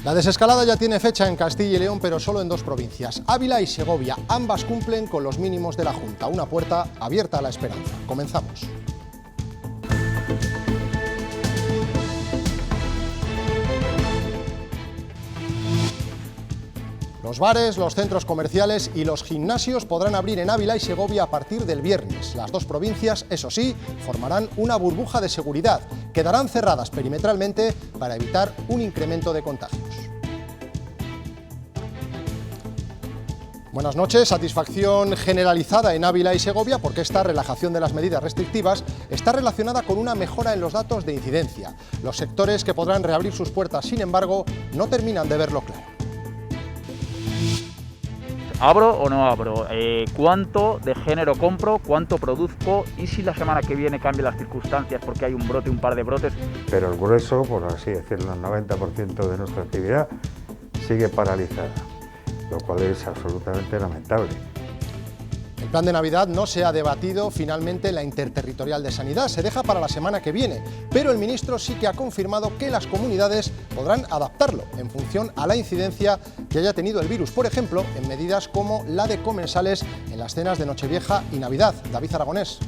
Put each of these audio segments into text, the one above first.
La desescalada ya tiene fecha en Castilla y León, pero solo en dos provincias, Ávila y Segovia. Ambas cumplen con los mínimos de la Junta. Una puerta abierta a la esperanza. Comenzamos. Los bares, los centros comerciales y los gimnasios podrán abrir en Ávila y Segovia a partir del viernes. Las dos provincias, eso sí, formarán una burbuja de seguridad. Quedarán cerradas perimetralmente para evitar un incremento de contagios. Buenas noches. Satisfacción generalizada en Ávila y Segovia porque esta relajación de las medidas restrictivas está relacionada con una mejora en los datos de incidencia. Los sectores que podrán reabrir sus puertas, sin embargo, no terminan de verlo claro. ¿Abro o no abro? ¿Cuánto de género compro? ¿Cuánto produzco? ¿Y si la semana que viene cambian las circunstancias porque hay un brote, un par de brotes? Pero el grueso, por así decirlo, el 90% de nuestra actividad sigue paralizada, lo cual es absolutamente lamentable. El plan de Navidad no se ha debatido finalmente en la Interterritorial de Sanidad, se deja para la semana que viene, pero el ministro sí que ha confirmado que las comunidades podrán adaptarlo en función a la incidencia que haya tenido el virus, por ejemplo, en medidas como la de comensales en las cenas de Nochevieja y Navidad. David Aragonés.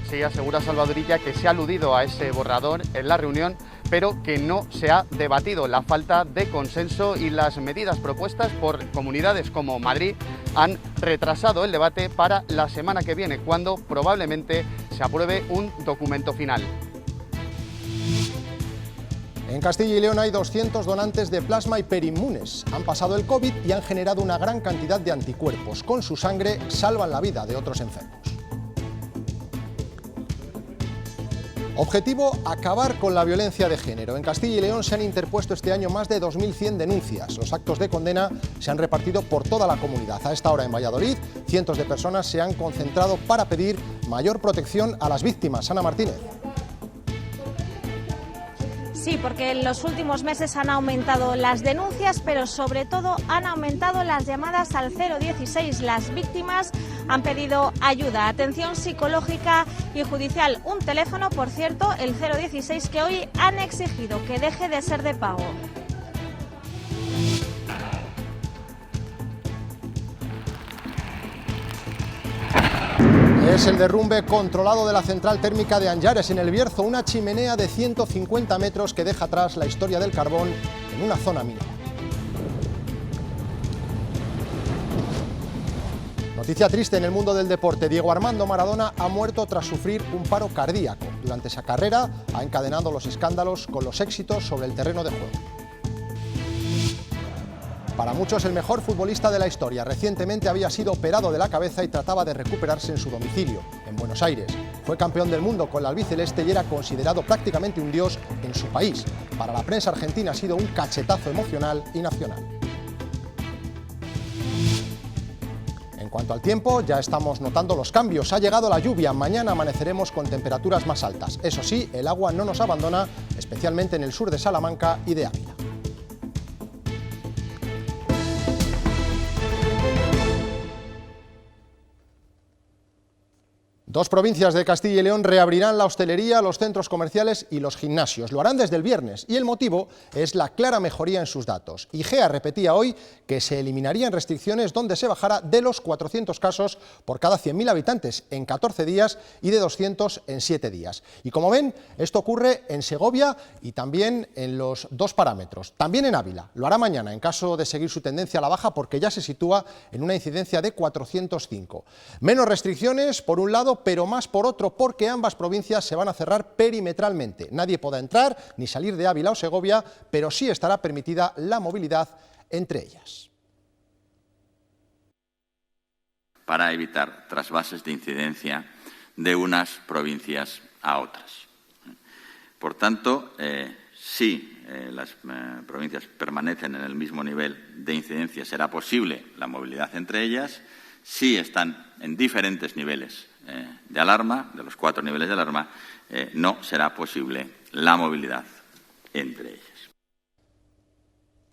Sí, asegura Salvadorilla que se ha aludido a ese borrador en la reunión, pero que no se ha debatido. La falta de consenso y las medidas propuestas por comunidades como Madrid han retrasado el debate para la semana que viene, cuando probablemente se apruebe un documento final. En Castilla y León hay 200 donantes de plasma hiperinmunes. Han pasado el COVID y han generado una gran cantidad de anticuerpos. Con su sangre salvan la vida de otros enfermos. Objetivo: acabar con la violencia de género. En Castilla y León se han interpuesto este año más de 2.100 denuncias. Los actos de condena se han repartido por toda la comunidad. A esta hora en Valladolid, cientos de personas se han concentrado para pedir mayor protección a las víctimas. Ana Martínez. Sí, porque en los últimos meses han aumentado las denuncias, pero sobre todo han aumentado las llamadas al 016. Las víctimas han pedido ayuda, atención psicológica y judicial. Un teléfono, por cierto, el 016, que hoy han exigido que deje de ser de pago. Es el derrumbe controlado de la central térmica de Anllares, en el Bierzo, una chimenea de 150 metros que deja atrás la historia del carbón en una zona minera. Noticia triste en el mundo del deporte. Diego Armando Maradona ha muerto tras sufrir un paro cardíaco. Durante esa carrera ha encadenado los escándalos con los éxitos sobre el terreno de juego. Para muchos el mejor futbolista de la historia. Recientemente había sido operado de la cabeza y trataba de recuperarse en su domicilio, en Buenos Aires. Fue campeón del mundo con la albiceleste y era considerado prácticamente un dios en su país. Para la prensa argentina ha sido un cachetazo emocional y nacional. En cuanto al tiempo, ya estamos notando los cambios. Ha llegado la lluvia. Mañana amaneceremos con temperaturas más altas. Eso sí, el agua no nos abandona, especialmente en el sur de Salamanca y de Ávila. Dos provincias de Castilla y León reabrirán la hostelería, los centros comerciales y los gimnasios. Lo harán desde el viernes y el motivo es la clara mejoría en sus datos. IGEA repetía hoy que se eliminarían restricciones donde se bajara de los 400 casos por cada 100.000 habitantes en 14 días y de 200 en 7 días. Y como ven, esto ocurre en Segovia y también en los dos parámetros. También en Ávila. Lo hará mañana en caso de seguir su tendencia a la baja porque ya se sitúa en una incidencia de 405. Menos restricciones por un lado, pero más por otro, porque ambas provincias se van a cerrar perimetralmente. Nadie podrá entrar ni salir de Ávila o Segovia, pero sí estará permitida la movilidad entre ellas. Para evitar trasvases de incidencia de unas provincias a otras. Por tanto, si las provincias permanecen en el mismo nivel de incidencia, será posible la movilidad entre ellas. Si están en diferentes niveles de alarma, de los 4 niveles de alarma, no será posible la movilidad entre ellas.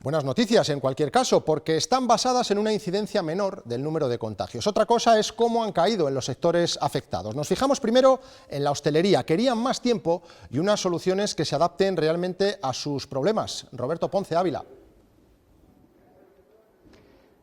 Buenas noticias en cualquier caso, porque están basadas en una incidencia menor del número de contagios. Otra cosa es cómo han caído en los sectores afectados. Nos fijamos primero en la hostelería. Querían más tiempo y unas soluciones que se adapten realmente a sus problemas. Roberto Ponce, Ávila.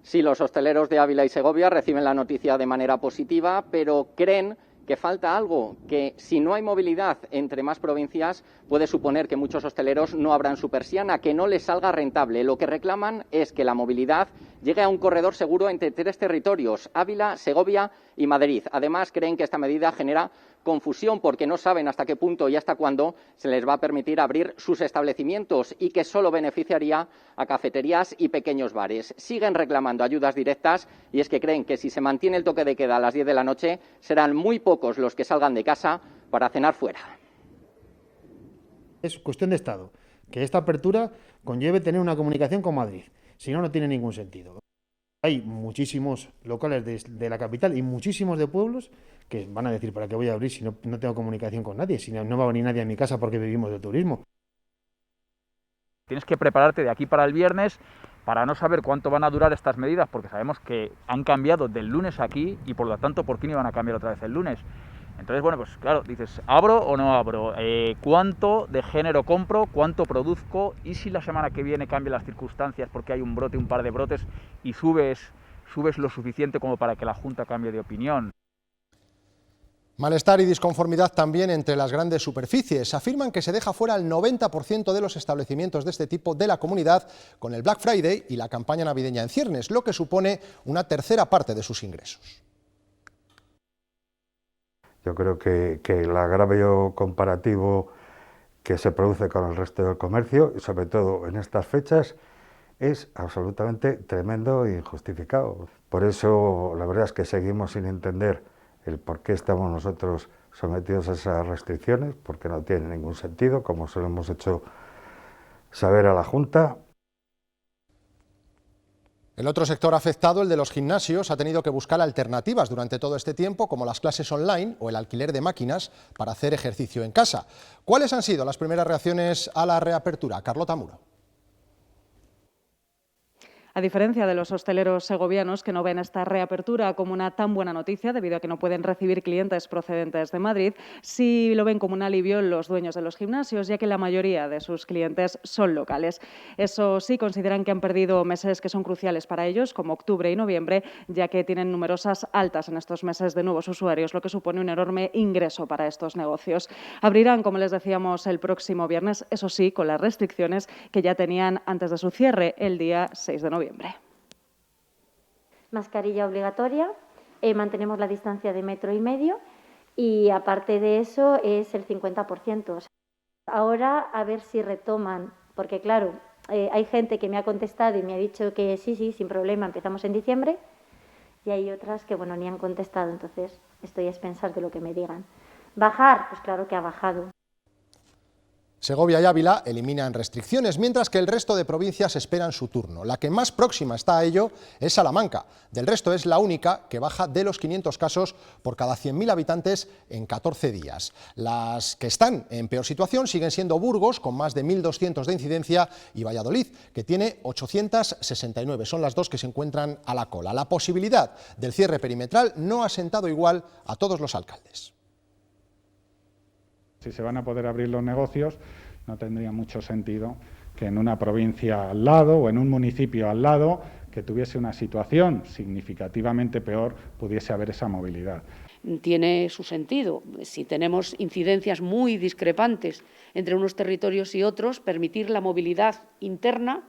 Sí, los hosteleros de Ávila y Segovia reciben la noticia de manera positiva, pero creen que falta algo, que si no hay movilidad entre más provincias puede suponer que muchos hosteleros no abran su persiana, que no les salga rentable. Lo que reclaman es que la movilidad llegue a un corredor seguro entre 3 territorios, Ávila, Segovia y Madrid. Además, creen que esta medida genera confusión porque no saben hasta qué punto y hasta cuándo se les va a permitir abrir sus establecimientos y que solo beneficiaría a cafeterías y pequeños bares. Siguen reclamando ayudas directas y es que creen que si se mantiene el toque de queda a las 10 de la noche serán muy pocos los que salgan de casa para cenar fuera. Es cuestión de Estado que esta apertura conlleve tener una comunicación con Madrid, si no, no tiene ningún sentido. Hay muchísimos locales de la capital y muchísimos de pueblos que van a decir, ¿para qué voy a abrir si no tengo comunicación con nadie? Si no va a venir nadie a mi casa porque vivimos de turismo. Tienes que prepararte de aquí para el viernes para no saber cuánto van a durar estas medidas, porque sabemos que han cambiado del lunes aquí y por lo tanto, ¿por qué no iban a cambiar otra vez el lunes? Entonces, bueno, pues claro, dices, ¿abro o no abro? ¿Cuánto de género compro? ¿Cuánto produzco? ¿Y si la semana que viene cambian las circunstancias porque hay un brote, un par de brotes y subes lo suficiente como para que la Junta cambie de opinión? Malestar y disconformidad también entre las grandes superficies. Afirman que se deja fuera el 90% de los establecimientos de este tipo de la comunidad con el Black Friday y la campaña navideña en ciernes, lo que supone una tercera parte de sus ingresos. Yo creo que el agravio comparativo que se produce con el resto del comercio, y sobre todo en estas fechas, es absolutamente tremendo e injustificado. Por eso la verdad es que seguimos sin entender el por qué estamos nosotros sometidos a esas restricciones, porque no tiene ningún sentido, como se lo hemos hecho saber a la Junta. El otro sector afectado, el de los gimnasios, ha tenido que buscar alternativas durante todo este tiempo, como las clases online o el alquiler de máquinas para hacer ejercicio en casa. ¿Cuáles han sido las primeras reacciones a la reapertura? Carlota Muro. A diferencia de los hosteleros segovianos que no ven esta reapertura como una tan buena noticia debido a que no pueden recibir clientes procedentes de Madrid, sí lo ven como un alivio los dueños de los gimnasios, ya que la mayoría de sus clientes son locales. Eso sí, consideran que han perdido meses que son cruciales para ellos, como octubre y noviembre, ya que tienen numerosas altas en estos meses de nuevos usuarios, lo que supone un enorme ingreso para estos negocios. Abrirán, como les decíamos, el próximo viernes, eso sí, con las restricciones que ya tenían antes de su cierre, el día 6 de noviembre. Mascarilla obligatoria, mantenemos la distancia de 1,5 metros y aparte de eso es el 50%. Ahora a ver si retoman, porque claro, hay gente que me ha contestado y me ha dicho que sí, sin problema, empezamos en diciembre y hay otras que bueno, ni han contestado, entonces estoy a expensas de lo que me digan. ¿Bajar? Pues claro que ha bajado. Segovia y Ávila eliminan restricciones, mientras que el resto de provincias esperan su turno. La que más próxima está a ello es Salamanca. Del resto es la única que baja de los 500 casos por cada 100.000 habitantes en 14 días. Las que están en peor situación siguen siendo Burgos, con más de 1.200 de incidencia, y Valladolid, que tiene 869. Son las dos que se encuentran a la cola. La posibilidad del cierre perimetral no ha sentado igual a todos los alcaldes. Si se van a poder abrir los negocios, no tendría mucho sentido que en una provincia al lado o en un municipio al lado que tuviese una situación significativamente peor pudiese haber esa movilidad. Tiene su sentido. Si tenemos incidencias muy discrepantes entre unos territorios y otros, permitir la movilidad interna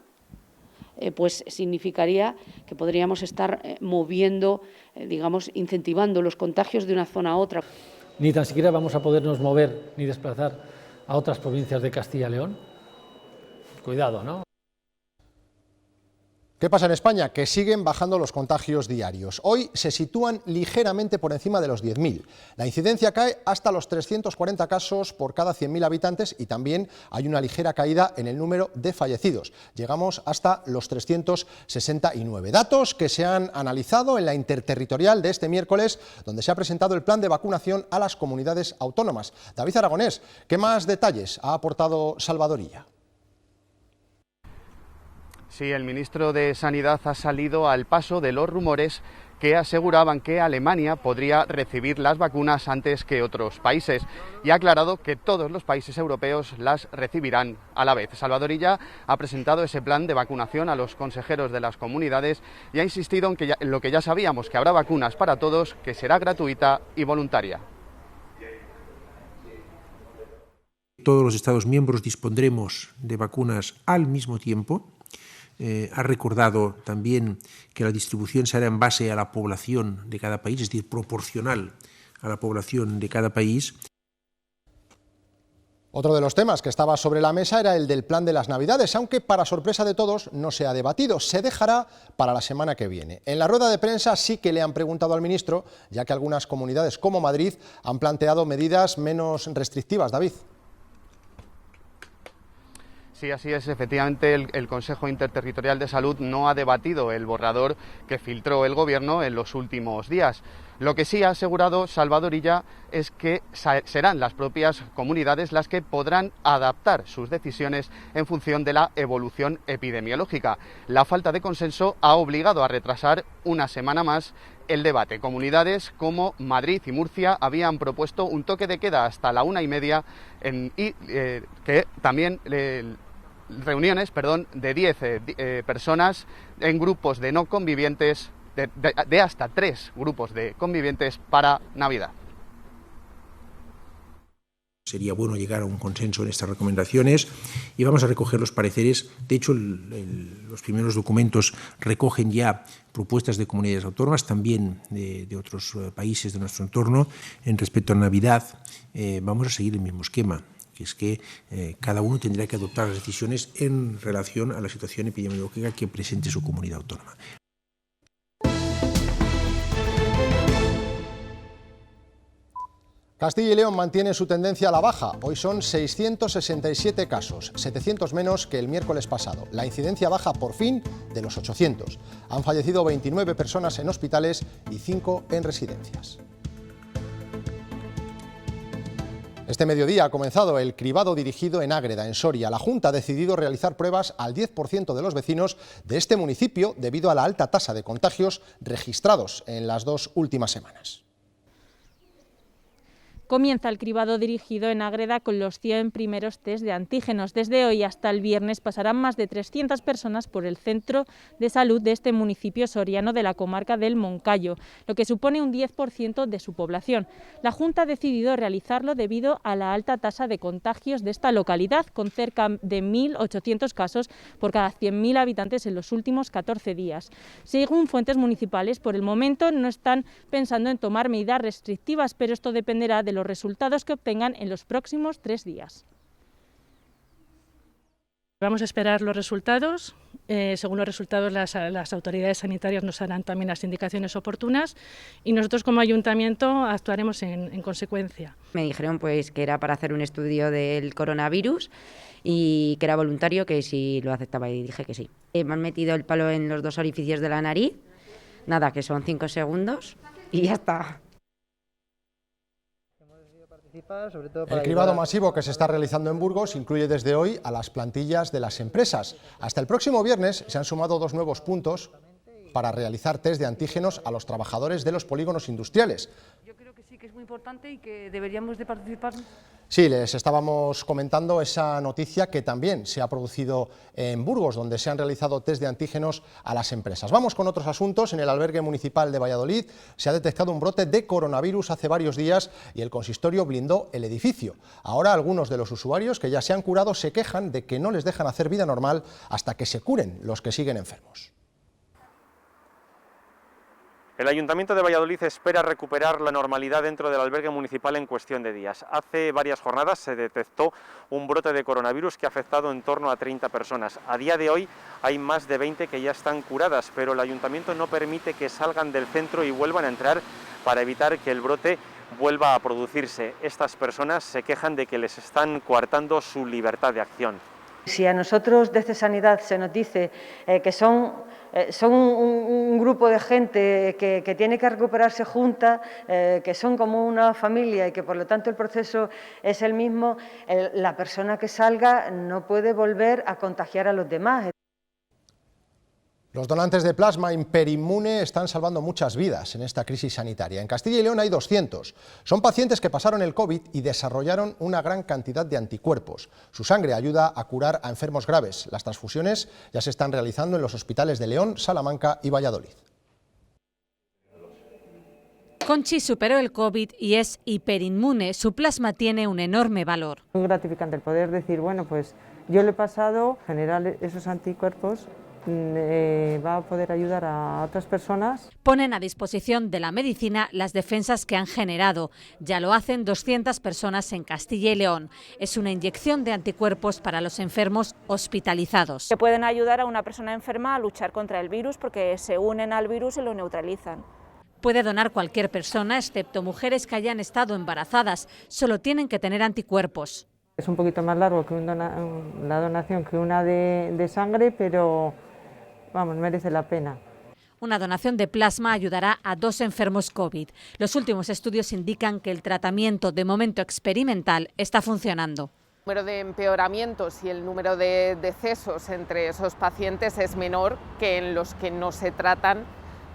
pues significaría que podríamos estar moviendo, digamos, incentivando los contagios de una zona a otra. Ni tan siquiera vamos a podernos mover ni desplazar a otras provincias de Castilla y León. Cuidado, ¿no? ¿Qué pasa en España? Que siguen bajando los contagios diarios. Hoy se sitúan ligeramente por encima de los 10.000. La incidencia cae hasta los 340 casos por cada 100.000 habitantes y también hay una ligera caída en el número de fallecidos. Llegamos hasta los 369. Datos que se han analizado en la interterritorial de este miércoles, donde se ha presentado el plan de vacunación a las comunidades autónomas. David Aragonés, ¿qué más detalles ha aportado Salvador Illa? Sí, el ministro de Sanidad ha salido al paso de los rumores que aseguraban que Alemania podría recibir las vacunas antes que otros países y ha aclarado que todos los países europeos las recibirán a la vez. Salvador Illa ha presentado ese plan de vacunación a los consejeros de las comunidades y ha insistido en lo que ya sabíamos, que habrá vacunas para todos, que será gratuita y voluntaria. Todos los Estados miembros dispondremos de vacunas al mismo tiempo. Ha recordado también que la distribución se hará en base a la población de cada país, es decir, proporcional a la población de cada país. Otro de los temas que estaba sobre la mesa era el del plan de las Navidades, aunque para sorpresa de todos no se ha debatido, se dejará para la semana que viene. En la rueda de prensa sí que le han preguntado al ministro, ya que algunas comunidades como Madrid han planteado medidas menos restrictivas. David. Sí, así es. Efectivamente, el Consejo Interterritorial de Salud no ha debatido el borrador que filtró el Gobierno en los últimos días. Lo que sí ha asegurado Salvador Illa es que serán las propias comunidades las que podrán adaptar sus decisiones en función de la evolución epidemiológica. La falta de consenso ha obligado a retrasar una semana más el debate. Comunidades como Madrid y Murcia habían propuesto un toque de queda hasta la 1:30 que también reuniones de 10 personas en grupos de no convivientes, de hasta 3 grupos de convivientes para Navidad. Sería bueno llegar a un consenso en estas recomendaciones y vamos a recoger los pareceres. De hecho, los primeros documentos recogen ya propuestas de comunidades autónomas, también de otros países de nuestro entorno. En respecto a Navidad, vamos a seguir el mismo esquema, que es que cada uno tendrá que adoptar las decisiones en relación a la situación epidemiológica que presente su comunidad autónoma. Castilla y León mantiene su tendencia a la baja. Hoy son 667 casos, 700 menos que el miércoles pasado. La incidencia baja por fin de los 800. Han fallecido 29 personas en hospitales y 5 en residencias. Este mediodía ha comenzado el cribado dirigido en Ágreda, en Soria. La Junta ha decidido realizar pruebas al 10% de los vecinos de este municipio debido a la alta tasa de contagios registrados en las 2 últimas semanas. Comienza el cribado dirigido en Ágreda con los 100 primeros test de antígenos. Desde hoy hasta el viernes pasarán más de 300 personas por el centro de salud de este municipio soriano de la comarca del Moncayo, lo que supone un 10% de su población. La Junta ha decidido realizarlo debido a la alta tasa de contagios de esta localidad, con cerca de 1.800 casos por cada 100.000 habitantes en los últimos 14 días. Según fuentes municipales, por el momento no están pensando en tomar medidas restrictivas, pero esto dependerá de los resultados que obtengan en los próximos 3 días. Vamos a esperar los resultados. Según los resultados, las autoridades sanitarias nos harán también las indicaciones oportunas y nosotros como ayuntamiento actuaremos en consecuencia. Me dijeron pues que era para hacer un estudio del coronavirus y que era voluntario, que si lo aceptaba, y dije que sí. Me han metido el palo en los 2 orificios de la nariz, nada, que son 5 segundos y ya está. El cribado masivo que se está realizando en Burgos incluye desde hoy a las plantillas de las empresas. Hasta el próximo viernes se han sumado 2 nuevos puntos para realizar test de antígenos a los trabajadores de los polígonos industriales. Yo creo que sí que es muy importante y que deberíamos de participar. Sí, les estábamos comentando esa noticia que también se ha producido en Burgos, donde se han realizado test de antígenos a las empresas. Vamos con otros asuntos. En el albergue municipal de Valladolid se ha detectado un brote de coronavirus hace varios días y el consistorio blindó el edificio. Ahora algunos de los usuarios que ya se han curado se quejan de que no les dejan hacer vida normal hasta que se curen los que siguen enfermos. El Ayuntamiento de Valladolid espera recuperar la normalidad dentro del albergue municipal en cuestión de días. Hace varias jornadas se detectó un brote de coronavirus que ha afectado en torno a 30 personas. A día de hoy hay más de 20 que ya están curadas, pero el Ayuntamiento no permite que salgan del centro y vuelvan a entrar para evitar que el brote vuelva a producirse. Estas personas se quejan de que les están coartando su libertad de acción. Si a nosotros desde Sanidad se nos dice que son un grupo de gente que tiene que recuperarse junta, que son como una familia y que por lo tanto el proceso es el mismo, la persona que salga no puede volver a contagiar a los demás. Los donantes de plasma hiperinmune están salvando muchas vidas en esta crisis sanitaria. En Castilla y León hay 200. Son pacientes que pasaron el COVID y desarrollaron una gran cantidad de anticuerpos. Su sangre ayuda a curar a enfermos graves. Las transfusiones ya se están realizando en los hospitales de León, Salamanca y Valladolid. Conchi superó el COVID y es hiperinmune. Su plasma tiene un enorme valor. Muy gratificante el poder decir, bueno, pues yo lo he pasado, generar esos anticuerpos va a poder ayudar a otras personas. Ponen a disposición de la medicina las defensas que han generado. Ya lo hacen 200 personas en Castilla y León. Es una inyección de anticuerpos para los enfermos hospitalizados. Que pueden ayudar a una persona enferma a luchar contra el virus porque se unen al virus y lo neutralizan. Puede donar cualquier persona, excepto mujeres que hayan estado embarazadas. Solo tienen que tener anticuerpos. Es un poquito más largo que la donación que una de sangre, pero vamos, merece la pena. Una donación de plasma ayudará a 2 enfermos COVID. Los últimos estudios indican que el tratamiento, de momento experimental, está funcionando. El número de empeoramientos y el número de decesos entre esos pacientes es menor que en los que no se tratan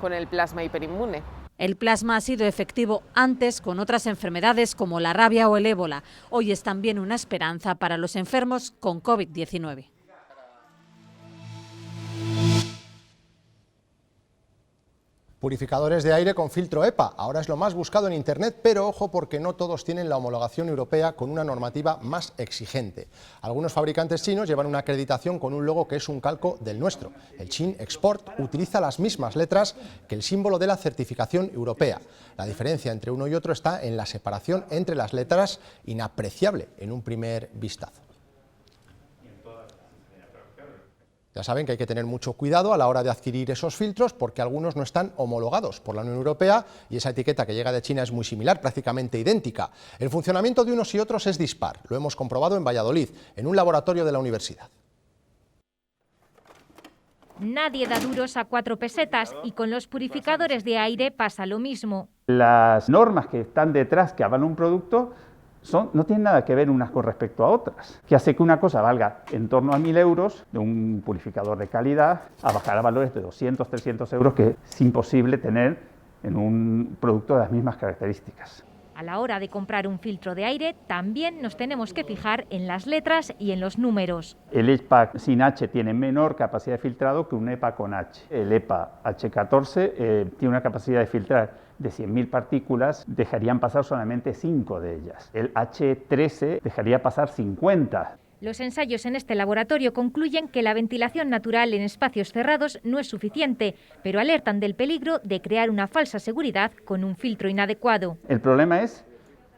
con el plasma hiperinmune. El plasma ha sido efectivo antes con otras enfermedades como la rabia o el ébola. Hoy es también una esperanza para los enfermos con COVID-19. Purificadores de aire con filtro EPA. Ahora es lo más buscado en Internet, pero ojo porque no todos tienen la homologación europea con una normativa más exigente. Algunos fabricantes chinos llevan una acreditación con un logo que es un calco del nuestro. El Chin Export utiliza las mismas letras que el símbolo de la certificación europea. La diferencia entre uno y otro está en la separación entre las letras, inapreciable en un primer vistazo. Ya saben que hay que tener mucho cuidado a la hora de adquirir esos filtros porque algunos no están homologados por la Unión Europea y esa etiqueta que llega de China es muy similar, prácticamente idéntica. El funcionamiento de unos y otros es dispar, lo hemos comprobado en Valladolid, en un laboratorio de la universidad. Nadie da duros a 4 pesetas y con los purificadores de aire pasa lo mismo. Las normas que están detrás, que avalan un producto, no tienen nada que ver unas con respecto a otras, que hace que una cosa valga en torno a 1.000 euros de un purificador de calidad a bajar a valores de 200, 300 euros que es imposible tener en un producto de las mismas características. A la hora de comprar un filtro de aire también nos tenemos que fijar en las letras y en los números. El EPA sin H tiene menor capacidad de filtrado que un EPA con H. El EPA H14 tiene una capacidad de filtrar de 100.000 partículas, dejarían pasar solamente 5 de ellas. El H13 dejaría pasar 50. Los ensayos en este laboratorio concluyen que la ventilación natural en espacios cerrados no es suficiente, pero alertan del peligro de crear una falsa seguridad con un filtro inadecuado. El problema es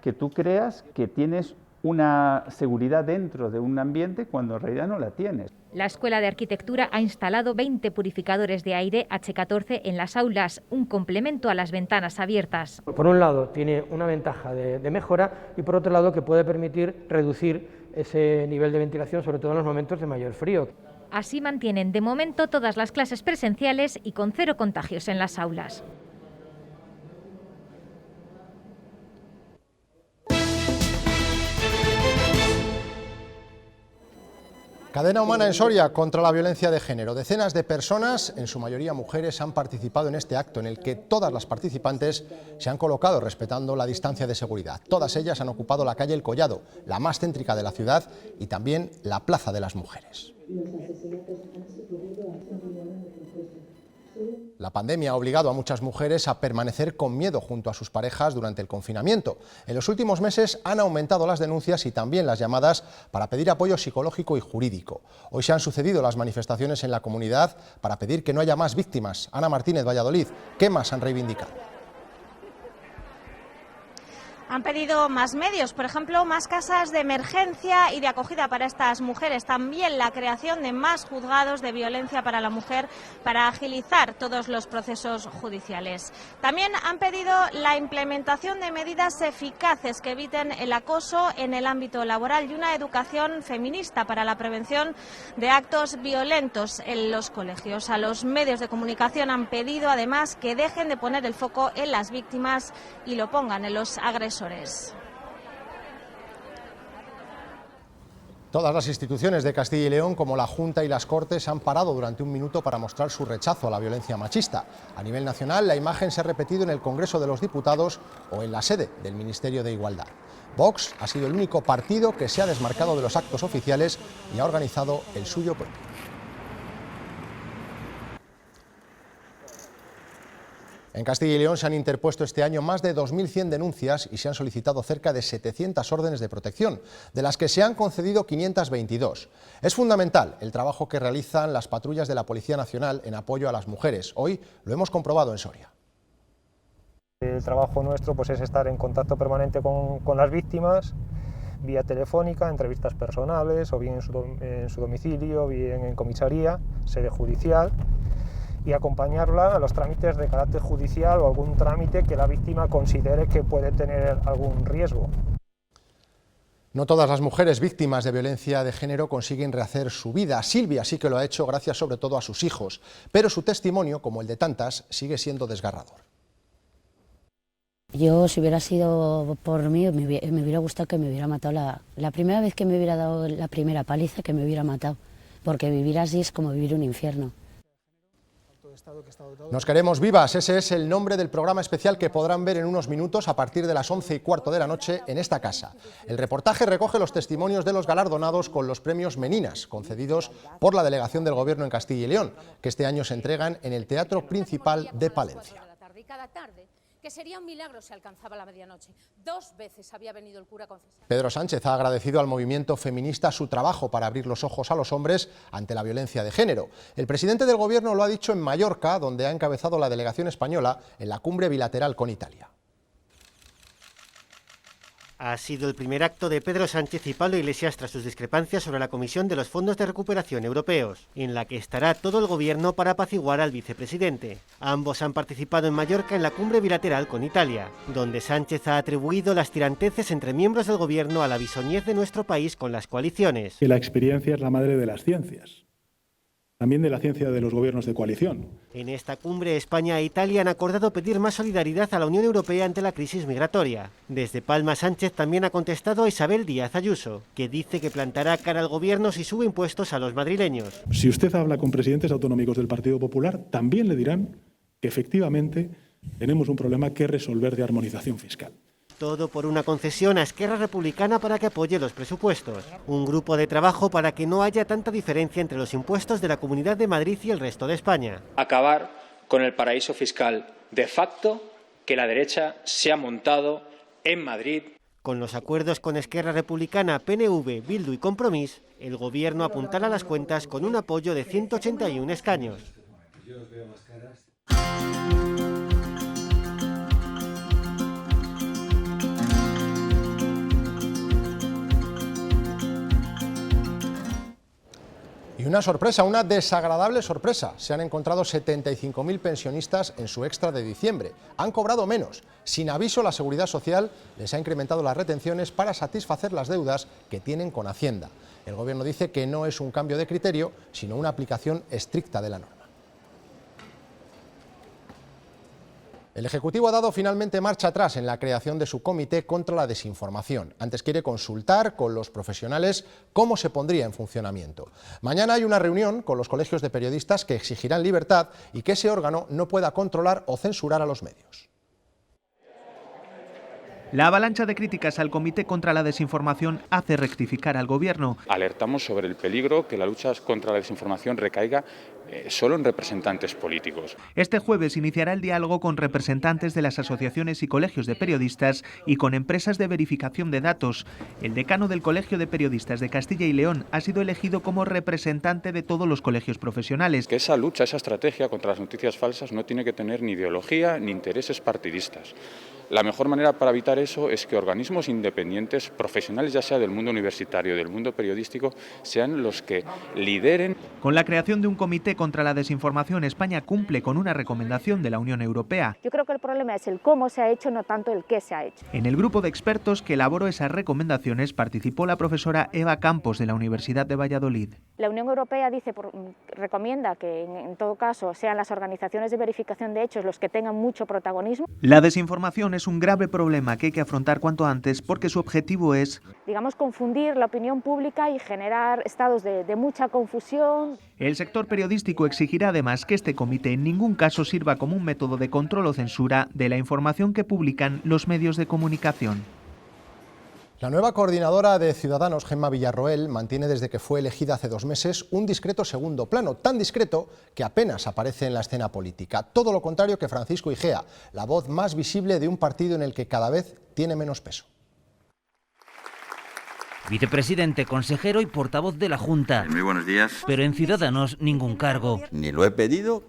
que tú creas que tienes una seguridad dentro de un ambiente cuando en realidad no la tienes. La Escuela de Arquitectura ha instalado 20 purificadores de aire H14 en las aulas, un complemento a las ventanas abiertas. Por un lado tiene una ventaja de mejora y por otro lado que puede permitir reducir ese nivel de ventilación, sobre todo en los momentos de mayor frío. Así mantienen de momento todas las clases presenciales y con 0 contagios en las aulas. Cadena humana en Soria contra la violencia de género. Decenas de personas, en su mayoría mujeres, han participado en este acto en el que todas las participantes se han colocado respetando la distancia de seguridad. Todas ellas han ocupado la calle El Collado, la más céntrica de la ciudad, y también la Plaza de las Mujeres. La pandemia ha obligado a muchas mujeres a permanecer con miedo junto a sus parejas durante el confinamiento. En los últimos meses han aumentado las denuncias y también las llamadas para pedir apoyo psicológico y jurídico. Hoy se han sucedido las manifestaciones en la comunidad para pedir que no haya más víctimas. Ana Martínez, Valladolid, ¿qué más han reivindicado? Han pedido más medios, por ejemplo, más casas de emergencia y de acogida para estas mujeres. También la creación de más juzgados de violencia para la mujer para agilizar todos los procesos judiciales. También han pedido la implementación de medidas eficaces que eviten el acoso en el ámbito laboral y una educación feminista para la prevención de actos violentos en los colegios. A los medios de comunicación han pedido además que dejen de poner el foco en las víctimas y lo pongan en los agresores. Todas las instituciones de Castilla y León, como la Junta y las Cortes, han parado durante un minuto para mostrar su rechazo a la violencia machista. A nivel nacional, la imagen se ha repetido en el Congreso de los Diputados o en la sede del Ministerio de Igualdad. Vox ha sido el único partido que se ha desmarcado de los actos oficiales y ha organizado el suyo propio. En Castilla y León se han interpuesto este año más de 2.100 denuncias y se han solicitado cerca de 700 órdenes de protección, de las que se han concedido 522. Es fundamental el trabajo que realizan las patrullas de la Policía Nacional en apoyo a las mujeres. Hoy lo hemos comprobado en Soria. El trabajo nuestro pues, es estar en contacto permanente con las víctimas, vía telefónica, entrevistas personales, o bien en su domicilio, bien en comisaría, sede judicial, y acompañarla a los trámites de carácter judicial o algún trámite que la víctima considere que puede tener algún riesgo. No todas las mujeres víctimas de violencia de género consiguen rehacer su vida. Silvia sí que lo ha hecho gracias sobre todo a sus hijos, pero su testimonio, como el de tantas, sigue siendo desgarrador. Yo, si hubiera sido por mí, me hubiera gustado que me hubiera matado la primera vez que me hubiera dado la primera paliza, que me hubiera matado, porque vivir así es como vivir un infierno. Nos queremos vivas, ese es el nombre del programa especial que podrán ver en unos minutos a partir de las 11:15 de la noche en esta casa. El reportaje recoge los testimonios de los galardonados con los premios Meninas, concedidos por la Delegación del Gobierno en Castilla y León, que este año se entregan en el Teatro Principal de Palencia. Que sería un milagro si alcanzaba la medianoche. 2 veces había venido el cura a confesar. Pedro Sánchez ha agradecido al movimiento feminista su trabajo para abrir los ojos a los hombres ante la violencia de género. El presidente del Gobierno lo ha dicho en Mallorca, donde ha encabezado la delegación española en la cumbre bilateral con Italia. Ha sido el primer acto de Pedro Sánchez y Pablo Iglesias tras sus discrepancias sobre la Comisión de los Fondos de Recuperación Europeos, en la que estará todo el Gobierno para apaciguar al vicepresidente. Ambos han participado en Mallorca en la cumbre bilateral con Italia, donde Sánchez ha atribuido las tiranteces entre miembros del Gobierno a la bisoñez de nuestro país con las coaliciones. Que la experiencia es la madre de las ciencias, también de la ciencia de los gobiernos de coalición. En esta cumbre, España e Italia han acordado pedir más solidaridad a la Unión Europea ante la crisis migratoria. Desde Palma, Sánchez también ha contestado a Isabel Díaz Ayuso, que dice que plantará cara al Gobierno si sube impuestos a los madrileños. Si usted habla con presidentes autonómicos del Partido Popular, también le dirán que efectivamente tenemos un problema que resolver de armonización fiscal. Todo por una concesión a Esquerra Republicana para que apoye los presupuestos. Un grupo de trabajo para que no haya tanta diferencia entre los impuestos de la Comunidad de Madrid y el resto de España. Acabar con el paraíso fiscal de facto que la derecha se ha montado en Madrid. Con los acuerdos con Esquerra Republicana, PNV, Bildu y Compromís, el Gobierno apuntará las cuentas con un apoyo de 181 escaños. Y una sorpresa, una desagradable sorpresa. Se han encontrado 75.000 pensionistas en su extra de diciembre. Han cobrado menos. Sin aviso, la Seguridad Social les ha incrementado las retenciones para satisfacer las deudas que tienen con Hacienda. El Gobierno dice que no es un cambio de criterio, sino una aplicación estricta de la norma. El Ejecutivo ha dado finalmente marcha atrás en la creación de su comité contra la desinformación. Antes quiere consultar con los profesionales cómo se pondría en funcionamiento. Mañana hay una reunión con los colegios de periodistas que exigirán libertad y que ese órgano no pueda controlar o censurar a los medios. La avalancha de críticas al Comité contra la Desinformación hace rectificar al Gobierno. Alertamos sobre el peligro que la lucha contra la desinformación recaiga solo en representantes políticos. Este jueves iniciará el diálogo con representantes de las asociaciones y colegios de periodistas y con empresas de verificación de datos. El decano del Colegio de Periodistas de Castilla y León ha sido elegido como representante de todos los colegios profesionales. Que esa lucha, esa estrategia contra las noticias falsas no tiene que tener ni ideología ni intereses partidistas. La mejor manera para evitar eso es que organismos independientes, profesionales ya sea del mundo universitario, del mundo periodístico, sean los que lideren. Con la creación de un comité contra la desinformación, España cumple con una recomendación de la Unión Europea. Yo creo que el problema es el cómo se ha hecho, no tanto el qué se ha hecho. En el grupo de expertos que elaboró esas recomendaciones participó la profesora Eva Campos de la Universidad de Valladolid. La Unión Europea recomienda que en todo caso sean las organizaciones de verificación de hechos los que tengan mucho protagonismo. La desinformación es un grave problema que hay que afrontar cuanto antes porque su objetivo es, digamos, confundir la opinión pública y generar estados de mucha confusión. El sector periodístico exigirá además que este comité en ningún caso sirva como un método de control o censura de la información que publican los medios de comunicación. La nueva coordinadora de Ciudadanos, Gemma Villarroel, mantiene desde que fue elegida hace 2 meses un discreto segundo plano, tan discreto que apenas aparece en la escena política. Todo lo contrario que Francisco Igea, la voz más visible de un partido en el que cada vez tiene menos peso. Vicepresidente, consejero y portavoz de la Junta. Muy buenos días. Pero en Ciudadanos ningún cargo. Ni lo he pedido,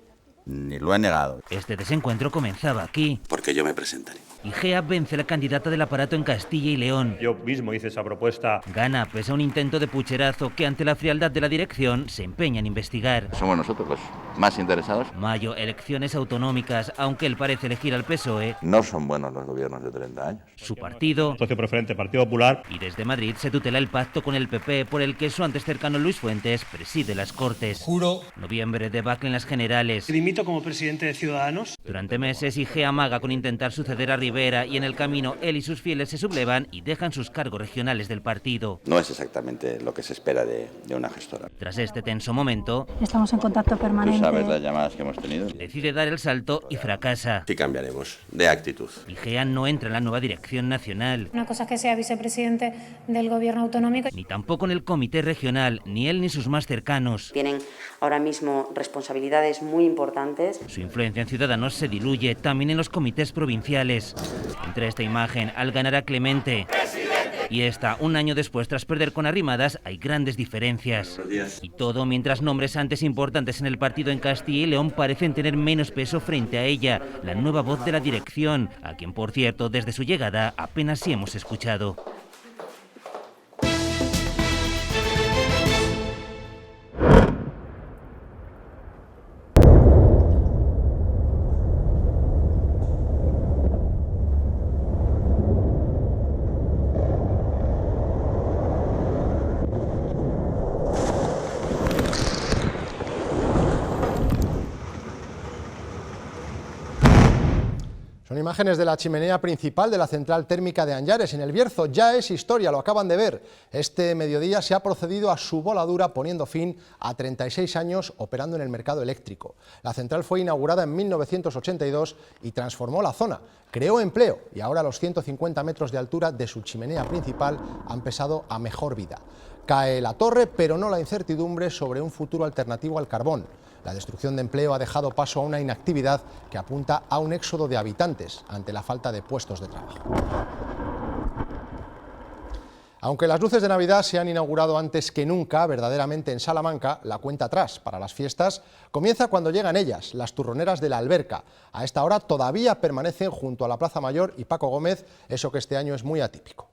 ni lo he negado. Este desencuentro comenzaba aquí. Porque yo me presentaré. Igea vence a la candidata del aparato en Castilla y León. Yo mismo hice esa propuesta. Gana pese a un intento de pucherazo que ante la frialdad de la dirección se empeña en investigar. Somos nosotros los más interesados. Mayo, elecciones autonómicas, aunque él parece elegir al PSOE. No son buenos los gobiernos de 30 años. Su partido. Socio preferente, Partido Popular. Y desde Madrid se tutela el pacto con el PP por el que su antes cercano Luis Fuentes preside las Cortes. Juro. Noviembre, debacle en las generales. Dimito como presidente de Ciudadanos. Durante meses Igea amaga con intentar suceder a Rivera y en el camino él y sus fieles se sublevan y dejan sus cargos regionales del partido. No es exactamente lo que se espera de una gestora. Tras este tenso momento, estamos en contacto permanente. ¿Tú sabes las llamadas que hemos tenido? Decide dar el salto y fracasa. Sí cambiaremos de actitud. Igea no entra en la nueva dirección nacional. Una cosa es que sea vicepresidente del gobierno autonómico. Ni tampoco en el comité regional, ni él ni sus más cercanos. Tienen ahora mismo responsabilidades muy importantes. Su influencia en Ciudadanos se diluye también en los comités provinciales. Entre esta imagen al ganar a Clemente y esta, un año después tras perder con Arrimadas, hay grandes diferencias. Y todo mientras nombres antes importantes en el partido en Castilla y León parecen tener menos peso frente a ella, la nueva voz de la dirección, a quien por cierto desde su llegada apenas sí hemos escuchado. Son imágenes de la chimenea principal de la central térmica de Anllares, en el Bierzo. Ya es historia, lo acaban de ver. Este mediodía se ha procedido a su voladura, poniendo fin a 36 años operando en el mercado eléctrico. La central fue inaugurada en 1982 y transformó la zona. Creó empleo y ahora los 150 metros de altura de su chimenea principal han pasado a mejor vida. Cae la torre, pero no la incertidumbre sobre un futuro alternativo al carbón. La destrucción de empleo ha dejado paso a una inactividad que apunta a un éxodo de habitantes ante la falta de puestos de trabajo. Aunque las luces de Navidad se han inaugurado antes que nunca, verdaderamente en Salamanca, la cuenta atrás para las fiestas comienza cuando llegan ellas, las turroneras de la Alberca. A esta hora todavía permanecen junto a la Plaza Mayor y Paco Gómez, eso que este año es muy atípico.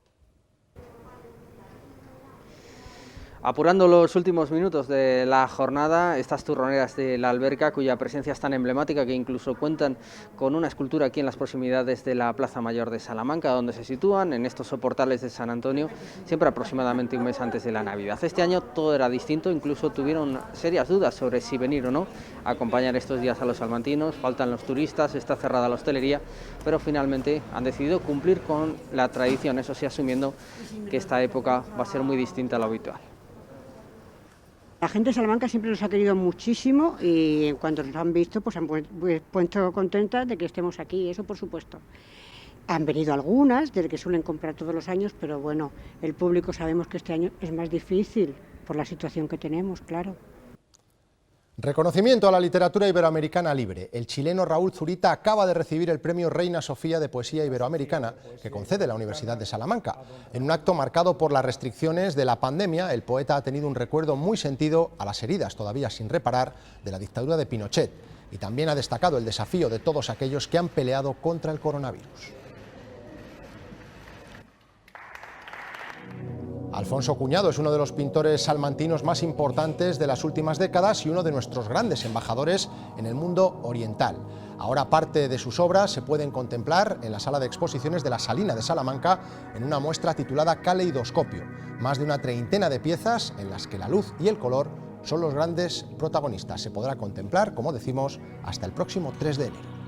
Apurando los últimos minutos de la jornada, estas turroneras de la Alberca, cuya presencia es tan emblemática que incluso cuentan con una escultura aquí en las proximidades de la Plaza Mayor de Salamanca, donde se sitúan en estos soportales de San Antonio, siempre aproximadamente un mes antes de la Navidad. Este año todo era distinto, incluso tuvieron serias dudas sobre si venir o no a acompañar estos días a los salmantinos. Faltan los turistas, está cerrada la hostelería, pero finalmente han decidido cumplir con la tradición, eso sí, asumiendo que esta época va a ser muy distinta a lo habitual. La gente de Salamanca siempre nos ha querido muchísimo y en cuanto nos han visto pues han puesto contentas de que estemos aquí, eso por supuesto. Han venido algunas, desde que suelen comprar todos los años, pero bueno, el público sabemos que este año es más difícil por la situación que tenemos, claro. Reconocimiento a la literatura iberoamericana libre. El chileno Raúl Zurita acaba de recibir el premio Reina Sofía de Poesía Iberoamericana que concede la Universidad de Salamanca. En un acto marcado por las restricciones de la pandemia, el poeta ha tenido un recuerdo muy sentido a las heridas todavía sin reparar de la dictadura de Pinochet y también ha destacado el desafío de todos aquellos que han peleado contra el coronavirus. Alfonso Cuñado es uno de los pintores salmantinos más importantes de las últimas décadas y uno de nuestros grandes embajadores en el mundo oriental. Ahora parte de sus obras se pueden contemplar en la sala de exposiciones de la Salina de Salamanca en una muestra titulada Caleidoscopio. Más de una treintena de piezas en las que la luz y el color son los grandes protagonistas. Se podrá contemplar, como decimos, hasta el próximo 3 de enero.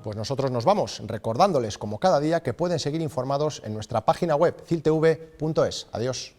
Pues nosotros nos vamos recordándoles, como cada día, que pueden seguir informados en nuestra página web ciltv.es. Adiós.